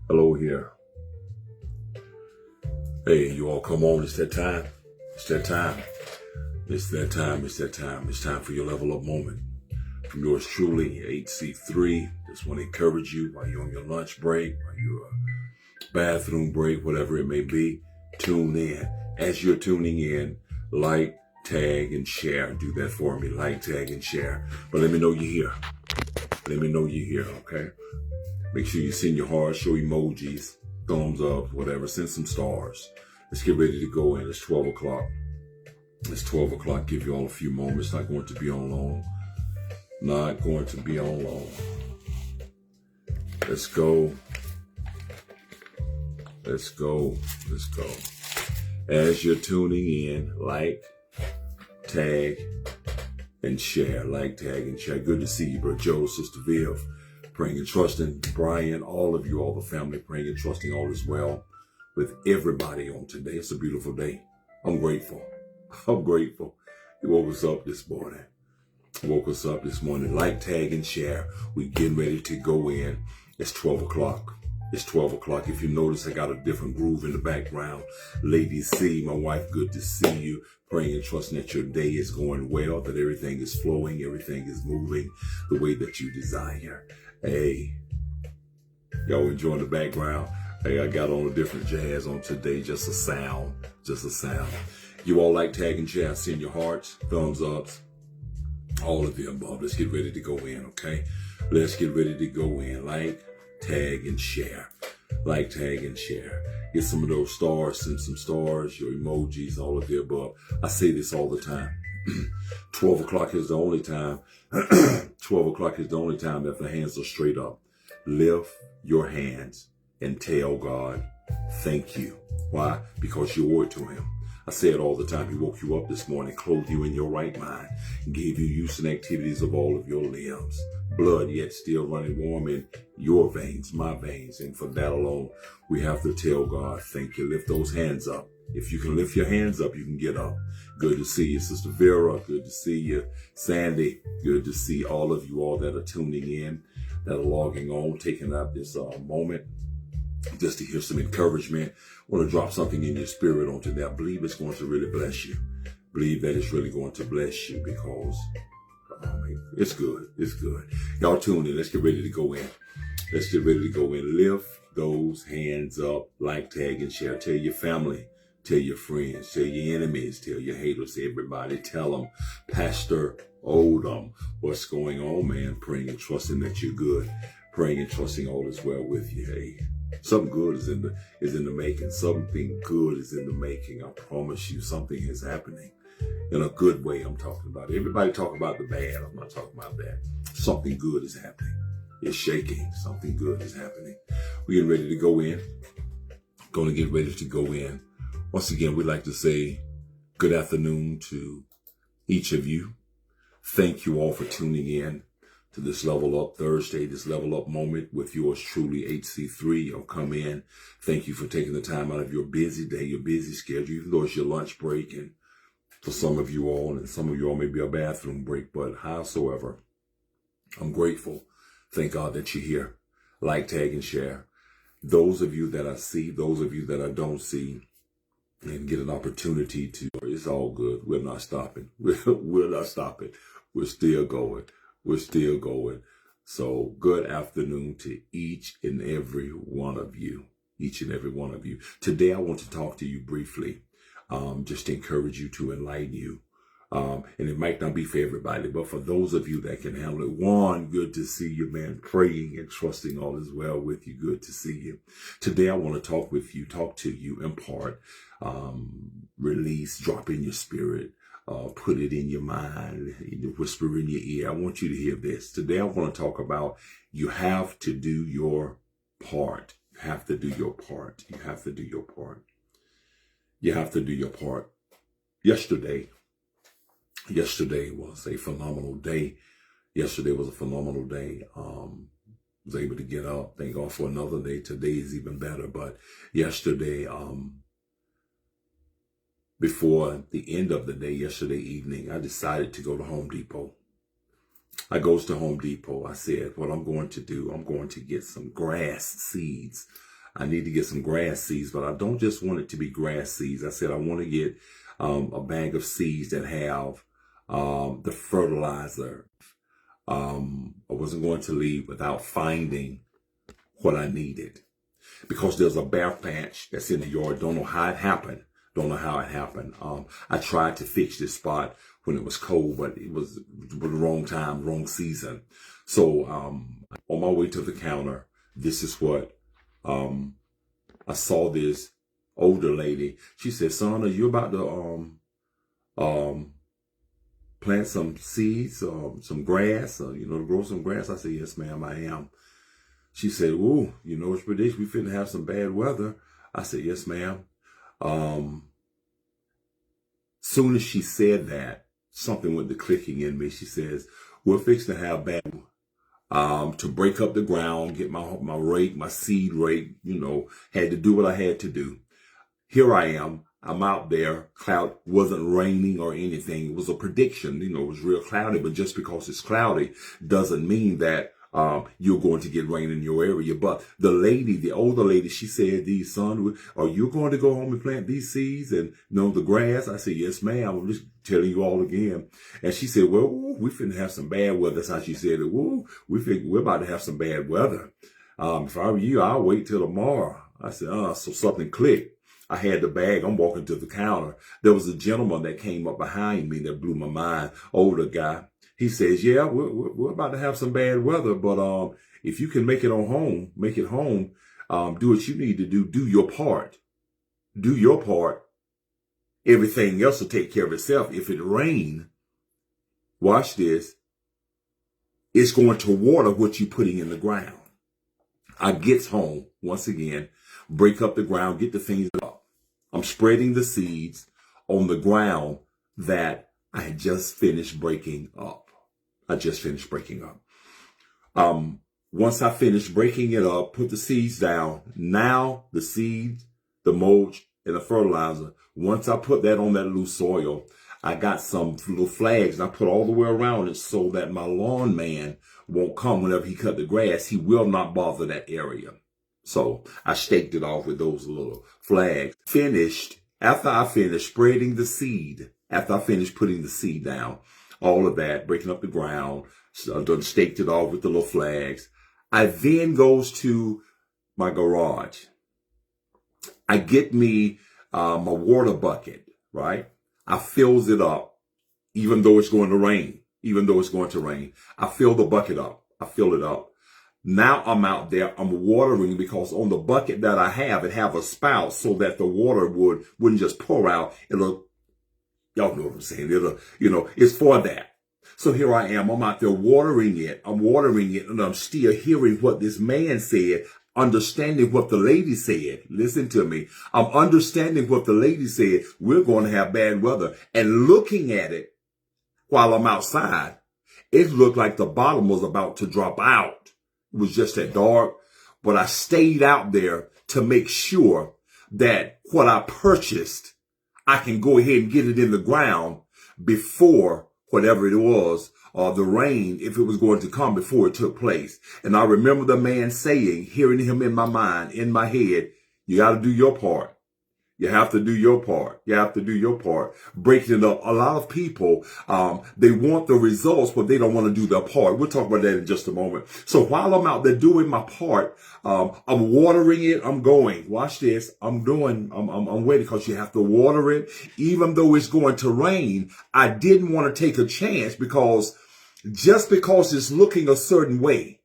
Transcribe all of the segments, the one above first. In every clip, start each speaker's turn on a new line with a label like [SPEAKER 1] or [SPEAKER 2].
[SPEAKER 1] Hello here. Hey, you all come on. It's that time. It's that time. It's that time. It's that time. It's time for your level up moment. From yours truly, HC3. Just want to encourage you while you're on your lunch break, while you're bathroom break, whatever it may be, tune in. As you're tuning in, like, tag, and share. Do that for me. Like, tag, and share. But let me know you're here. Let me know you're here, okay? Make sure you send your hearts, show emojis, thumbs up, whatever. Send some stars. Let's get ready to go in. It's 12 o'clock. It's 12 o'clock. Give you all a few moments. Not going to be on long. Not going to be on long. Let's go. Let's go. Let's go. As you're tuning in, like, tag, and share. Like, tag, and share. Good to see you, bro. Joe, Sister Viv. Praying and trusting. Brian, all of you, all the family, praying and trusting all is well with everybody on today. It's a beautiful day. I'm grateful. I'm grateful. You woke us up this morning. Woke us up this morning. Like, tag, and share. We're getting ready to go in. It's 12 o'clock. It's 12 o'clock. If you notice, I got a different groove in the background. Lady C, my wife, good to see you. Praying and trusting that your day is going well, that everything is flowing, everything is moving the way that you desire. Hey, y'all enjoying the background? Hey, I got on a different jazz on today, just a sound, just a sound. You all like, tag, and share. Send your hearts, thumbs ups, all of the above. Let's get ready to go in, okay? Let's get ready to go in. Like, tag, and share. Like, tag, and share. Get some of those stars, send some stars, your emojis, all of the above. I say this all the time. 12 o'clock is the only time. 12 o'clock is the only time that the hands are straight up. Lift your hands and tell God, thank you. Why? Because you owe it to him. I say it all the time. He woke you up this morning, clothed you in your right mind, and gave you use and activities of all of your limbs. Blood yet still running warm in your veins, my veins. And for that alone, we have to tell God, thank you. Lift those hands up. If you can lift your hands up, you can get up. Good to see you, Sister Vera. Good to see you, Sandy. Good to see all of you all that are tuning in, that are logging on, taking up this moment just to hear some encouragement. I want to drop something in your spirit on today. I believe it's going to really bless you. Believe that it's really going to bless you because it's good. It's good. Y'all tune in. Let's get ready to go in. Let's get ready to go in. Lift those hands up. Like, tag, and share. Tell your family. Tell your friends. Tell your enemies. Tell your haters. Everybody. Tell them. Pastor Odom. What's going on, man? Praying and trusting that you're good. Praying and trusting all is well with you. Hey, something good is in the making. Something good is in the making. I promise you, something is happening. In a good way, I'm talking about it. Everybody talk about the bad. I'm not talking about that. Something good is happening. It's shaking. Something good is happening. We're getting ready to go in. Going to get ready to go in. Once again, we'd like to say good afternoon to each of you. Thank you all for tuning in to this Level Up Thursday, this Level Up moment with yours truly, HC3. You'll come in. Thank you for taking the time out of your busy day, your busy schedule, even though it's your lunch break, and for some of you all, and some of you all may be a bathroom break, but howsoever, I'm grateful. Thank God that you're here. Like, tag, and share. Those of you that I see, those of you that I don't see, and get an opportunity to, it's all good. We're not stopping. We're not stopping. We're still going. We're still going. So good afternoon to each and every one of you. Each and every one of you. Today I want to talk to you briefly. Just to encourage you, to enlighten you. And it might not be for everybody, but for those of you that can handle it. One, good to see you, man. Praying and trusting all is well with you. Good to see you. Today I want to talk with you, talk to you, impart, release, drop in your spirit, put it in your mind, whisper in your ear. I want you to hear this. Today I want to talk about you have to do your part. You have to do your part. You have to do your part. You have to do your part. Yesterday was a phenomenal day. Yesterday was a phenomenal day. Was able to get up. Thank God for another day. Today is even better. But yesterday, before the end of the day, yesterday evening, I decided to go to Home Depot. I goes to Home Depot. I said, what I'm going to do, I'm going to get some grass seeds. I need to get some grass seeds, but I don't just want it to be grass seeds. I said I want to get a bag of seeds that have the fertilizer. I wasn't going to leave without finding what I needed, because there's a bare patch that's in the yard. Don't know how it happened. Don't know how it happened. I tried to fix this spot when it was cold, but it was the wrong time, wrong season. So on my way to the counter, this is what I saw. This older lady. She said, "Son, are you about to plant some seeds, some grass, to grow some grass?" I said, "Yes, ma'am, I am." She said, "Ooh, it's prediction. We finna have some bad weather." I said, "Yes, ma'am." Soon as she said that, something went to clicking in me. She says, "We're fixing to have bad to break up the ground, get my rake, my seed rake, had to do what I had to do." Here I am. I'm out there. Cloud wasn't raining or anything. It was a prediction. It was real cloudy, but just because it's cloudy doesn't mean that you're going to get rain in your area. But the older lady, she said, "Son, are you going to go home and plant these seeds and the grass?" I said, "Yes, ma'am. I'm just telling you all again." And she said, "Well, we finna have some bad weather." That's how she said it. We're about to have some bad weather. If I were you, I'll wait till tomorrow. I said, so something clicked. I had the bag. I'm walking to the counter. There was a gentleman that came up behind me that blew my mind. Older guy. He says, "Yeah, we're about to have some bad weather, but if you can make it home, do what you need to do. Do your part. Do your part. Everything else will take care of itself. If it rains, watch this, it's going to water what you're putting in the ground." I gets home, once again, break up the ground, get the things up. I'm spreading the seeds on the ground that I had just finished breaking up. Once I finished breaking it up, put the seeds down. Now the seeds, the mulch, and the fertilizer, once I put that on that loose soil, I got some little flags and I put all the way around it so that my lawn man won't come whenever he cut the grass. He will not bother that area. So I staked it off with those little flags. After I finished spreading the seed, after I finished putting the seed down, all of that, breaking up the ground, staked it off with the little flags, I then goes to my garage. I get me my water bucket, right? I fills it up, even though it's going to rain. I fill the bucket up. I fill it up. Now I'm out there, I'm watering, because on the bucket that I have, it have a spout so that the water wouldn't just pour out. Y'all know what I'm saying. It's for that. So here I am, I'm out there watering it, and I'm still hearing what this man said, understanding what the lady said. Listen to me. I'm understanding what the lady said. We're going to have bad weather. And looking at it while I'm outside, it looked like the bottom was about to drop out. It was just that dark, but I stayed out there to make sure that what I purchased, I can go ahead and get it in the ground before whatever it was, or the rain, if it was going to come, before it took place. And I remember the man saying, hearing him in my mind, in my head, "You got to do your part. You have to do your part. You have to do your part." Breaking it up. A lot of people, they want the results, but they don't want to do their part. We'll talk about that in just a moment. So while I'm out there doing my part, I'm watering it. I'm going, watch this. I'm waiting, because you have to water it. Even though it's going to rain, I didn't want to take a chance, because just because it's looking a certain way,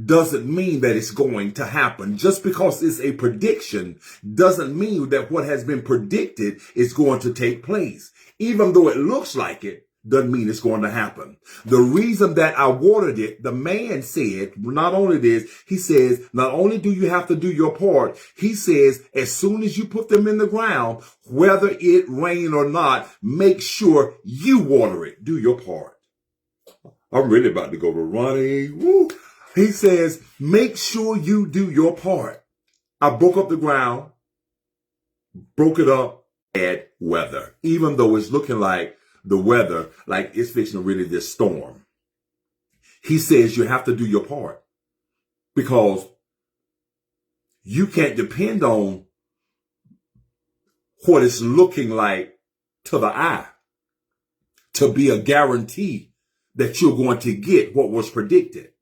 [SPEAKER 1] doesn't mean that it's going to happen. Just because it's a prediction doesn't mean that what has been predicted is going to take place. Even though it looks like it, doesn't mean it's going to happen. The reason that I watered it, the man said, not only this, he says, not only do you have to do your part, he says, as soon as you put them in the ground, whether it rain or not, make sure you water it. Do your part. I'm really about to go to running. Woo. He says, make sure you do your part. I broke up the ground, broke it up, bad weather. Even though it's looking like the weather, like it's fixing to really this storm. He says you have to do your part. because you can't depend on what it's looking like to the eye to be a guarantee that you're going to get what was predicted.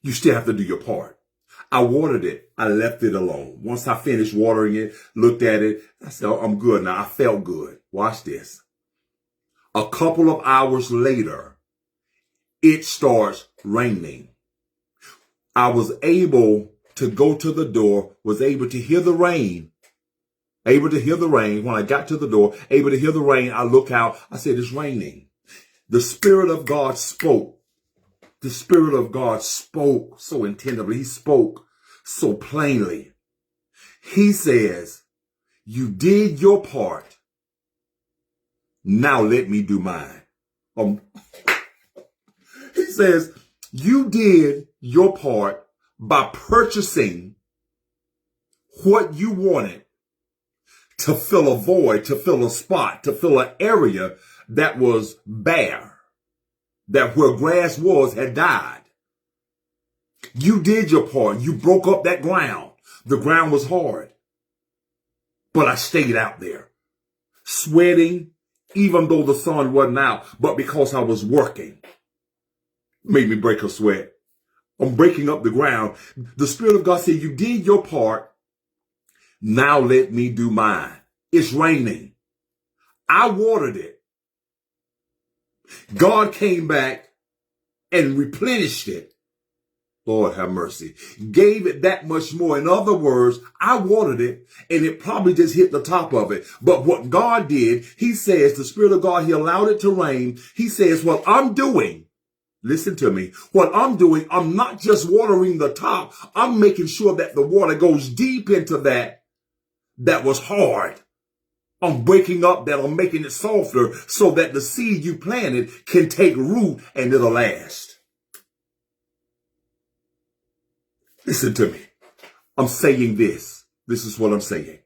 [SPEAKER 1] You still have to do your part. I watered it. I left it alone. Once I finished watering it, looked at it, I said, oh, I'm good now. I felt good. Watch this. A couple of hours later, it starts raining. I was able to go to the door, was able to hear the rain. When I got to the door, able to hear the rain, I look out. I said, it's raining. The Spirit of God spoke. The Spirit of God spoke so intensively. He spoke so plainly. He says, you did your part. Now let me do mine. He says, you did your part by purchasing what you wanted to fill a void, to fill a spot, to fill an area that was bare, that where grass was had died. You did your part. You broke up that ground. The ground was hard. But I stayed out there, sweating, even though the sun wasn't out, but because I was working, made me break a sweat. I'm breaking up the ground. The Spirit of God said, you did your part. Now let me do mine. It's raining. I watered it. God came back and replenished it. Lord have mercy. Gave it that much more. In other words, I watered it and it probably just hit the top of it. But what God did, he says, the Spirit of God, he allowed it to rain. He says, what I'm doing, listen to me, what I'm doing, I'm not just watering the top. I'm making sure that the water goes deep into that was hard. I'm breaking up that, I'm making it softer so that the seed you planted can take root and it'll last. Listen to me. I'm saying this. This is what I'm saying.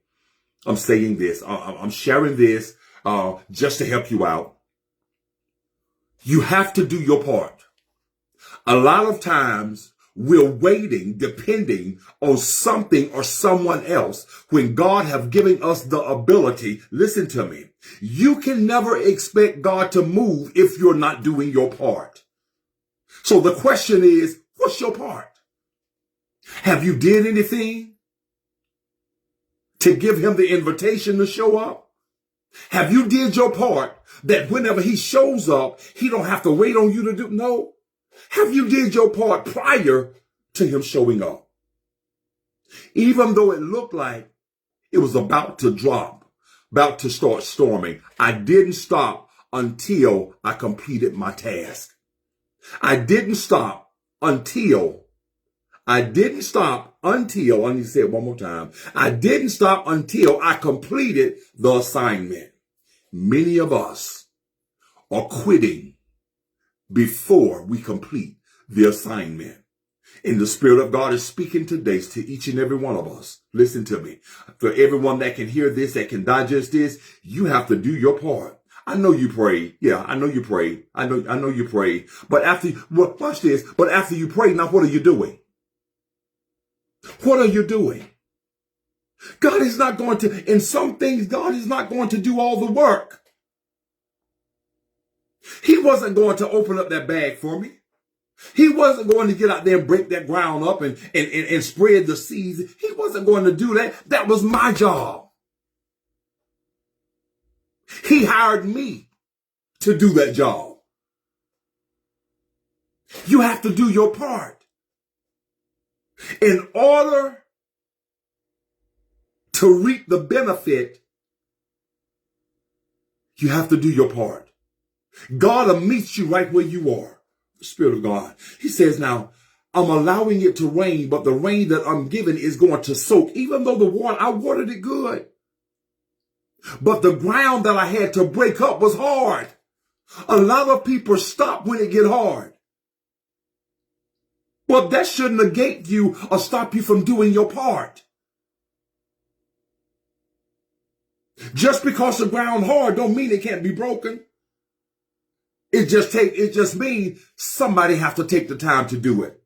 [SPEAKER 1] I'm saying this. I'm sharing this just to help you out. You have to do your part. A lot of times we're waiting, depending on something or someone else when God have given us the ability. Listen to me. You can never expect God to move if you're not doing your part. So the question is, what's your part? Have you did anything to give him the invitation to show up? Have you did your part that whenever he shows up, he don't have to wait on you to do? No. Have you did your part prior to him showing up? Even though it looked like it was about to drop, about to start storming, I didn't stop until I completed my task. I didn't stop until, let me say it one more time. I didn't stop until I completed the assignment. Many of us are quitting before we complete the assignment. And the Spirit of God is speaking today to each and every one of us. Listen to me. For everyone that can hear this, that can digest this, you have to do your part. I know you prayed. Yeah, I know you prayed. I know you prayed. But watch this. But after you prayed, now what are you doing? What are you doing? God is not going to, in some things, God is not going to do all the work. He wasn't going to open up that bag for me. He wasn't going to get out there and break that ground up and spread the seeds. He wasn't going to do that. That was my job. He hired me to do that job. You have to do your part. In order to reap the benefit, you have to do your part. God will meet you right where you are. The Spirit of God. He says, now, I'm allowing it to rain, but the rain that I'm giving is going to soak. Even though I watered it good. But the ground that I had to break up was hard. A lot of people stop when it get hard. But that shouldn't negate you or stop you from doing your part. Just because the ground hard don't mean it can't be broken. It just means somebody have to take the time to do it.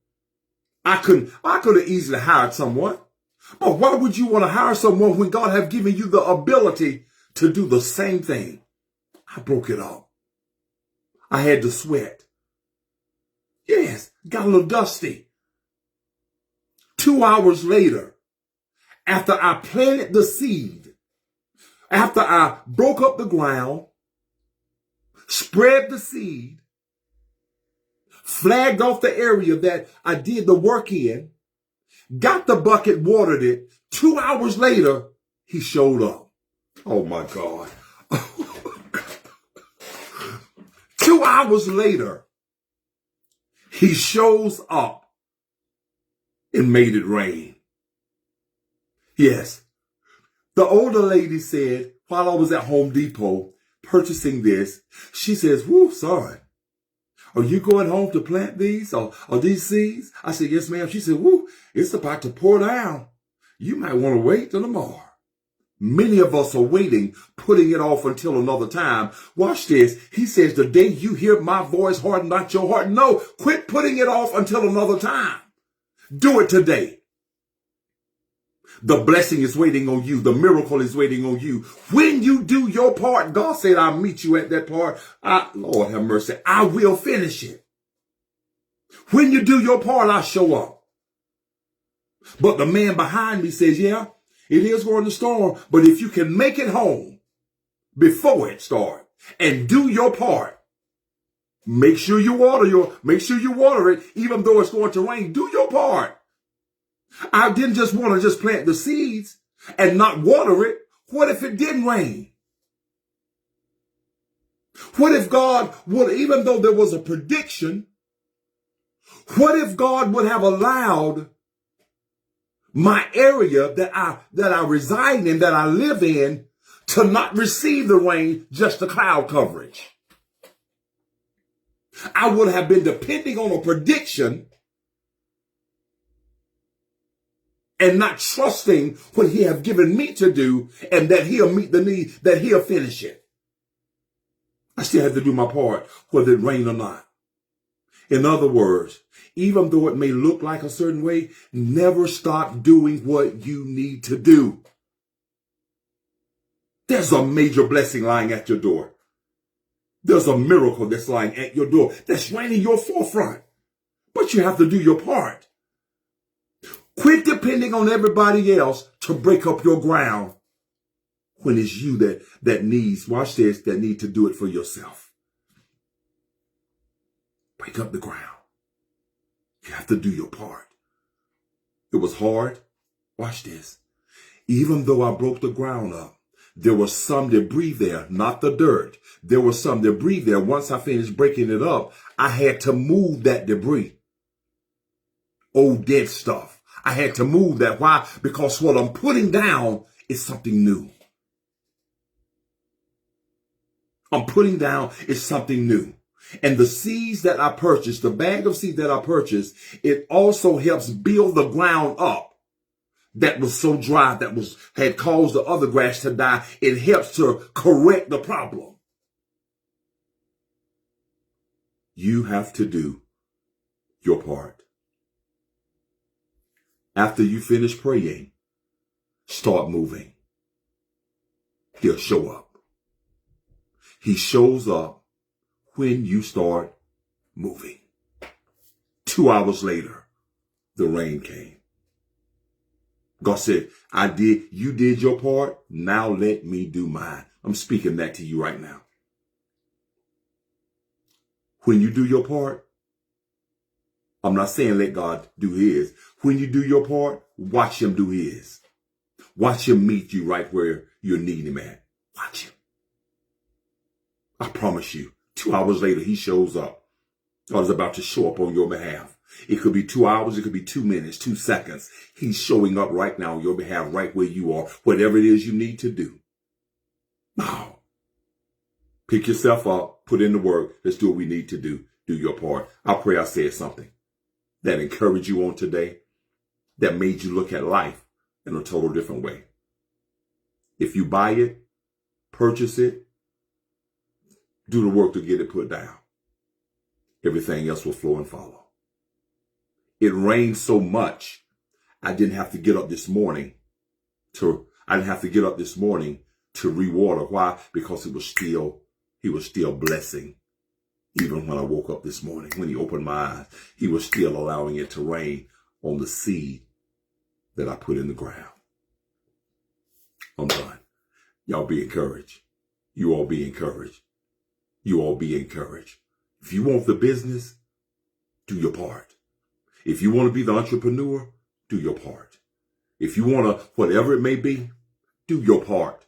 [SPEAKER 1] I could have easily hired someone. But why would you want to hire someone when God have given you the ability to do the same thing? I broke it up. I had to sweat. Yes, got a little dusty. 2 hours later, after I planted the seed, after I broke up the ground, spread the seed, flagged off the area that I did the work in, got the bucket, watered it. 2 hours later, he showed up. Oh my God. 2 hours later, he shows up and made it rain. Yes. The older lady said, while I was at Home Depot purchasing this, she says, "Whoo, son, are you going home to plant these or these seeds?" I said, "Yes, ma'am." She said, "Whoo, it's about to pour down. You might want to wait till tomorrow." Many of us are waiting, putting it off until another time. Watch this. He says, the day you hear my voice, harden not your heart. No, quit putting it off until another time. Do it today. The blessing is waiting on you. The miracle is waiting on you. When you do your part, God said, I'll meet you at that part. Lord have mercy, I will finish it. When you do your part, I'll show up. But the man behind me says, yeah, it is going to storm, but if you can make it home before it starts and do your part, make sure you water it, even though it's going to rain. Do your part. I didn't just want to just plant the seeds and not water it. What if it didn't rain? What if God would, even though there was a prediction, what if God would have allowed my area that I reside in, that I live in, to not receive the rain, just the cloud coverage? I would have been depending on a prediction and not trusting what he have given me to do, and that he'll meet the need, that he'll finish it. I still have to do my part, whether it rain or not. In other words, even though it may look like a certain way, never stop doing what you need to do. There's a major blessing lying at your door. There's a miracle that's lying at your door, that's right in your forefront. But you have to do your part. Quit depending on everybody else to break up your ground when it's you that needs, watch this, that need to do it for yourself. Break up the ground. You have to do your part. It was hard. Watch this. Even though I broke the ground up, there was some debris there, not the dirt. There was some debris there. Once I finished breaking it up, I had to move that debris. Old dead stuff. I had to move that. Why? Because what I'm putting down is something new. I'm putting down is something new. And the seeds that I purchased, the bag of seeds that I purchased, it also helps build the ground up that was so dry, that had caused the other grass to die. It helps to correct the problem. You have to do your part. After you finish praying, start moving. He'll show up. He shows up when you start moving. 2 hours later, the rain came. God said, you did your part. Now let me do mine. I'm speaking that to you right now. When you do your part, I'm not saying let God do his. When you do your part, watch him do his. Watch him meet you right where you need him at. Watch him. I promise you, 2 hours later, he shows up. God is about to show up on your behalf. It could be 2 hours. It could be 2 minutes, 2 seconds. He's showing up right now on your behalf, right where you are, whatever it is you need to do. Now, pick yourself up, put in the work. Let's do what we need to do. Do your part. I pray I said something that encouraged you on today, that made you look at life in a total different way. If you buy it, purchase it, do the work to get it put down. Everything else will flow and follow. It rained so much, I didn't have to get up this morning to rewater. Why? Because he was still blessing. Even when I woke up this morning, when he opened my eyes, he was still allowing it to rain on the seed that I put in the ground. I'm done. Y'all be encouraged. You all be encouraged. You all be encouraged. If you want the business, do your part. If you want to be the entrepreneur, do your part. If you want to, whatever it may be, do your part.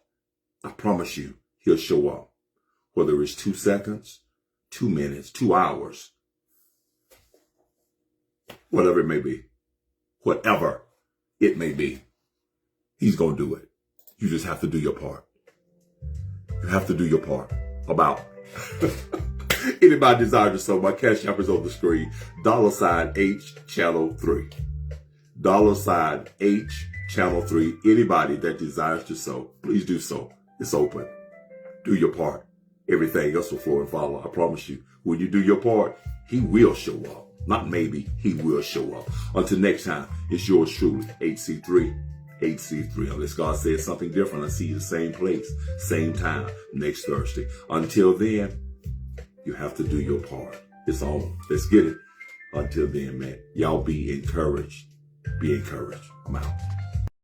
[SPEAKER 1] I promise you, he'll show up. Whether it's 2 seconds, 2 minutes, 2 hours, whatever it may be. Whatever it may be, he's going to do it. You just have to do your part. You have to do your part. About anybody desire to sow, my cash app is on the screen. $H channel 3. $H channel 3. Anybody that desires to sow, please do so. It's open. Do your part. Everything else will flow and follow. I promise you. When you do your part, he will show up. Not maybe, he will show up. Until next time, it's yours truly, HC3. Unless God says something different, I see you the same place, same time, next Thursday. Until then, you have to do your part. It's on. Let's get it. Until then, man, y'all be encouraged. Be encouraged. I'm out.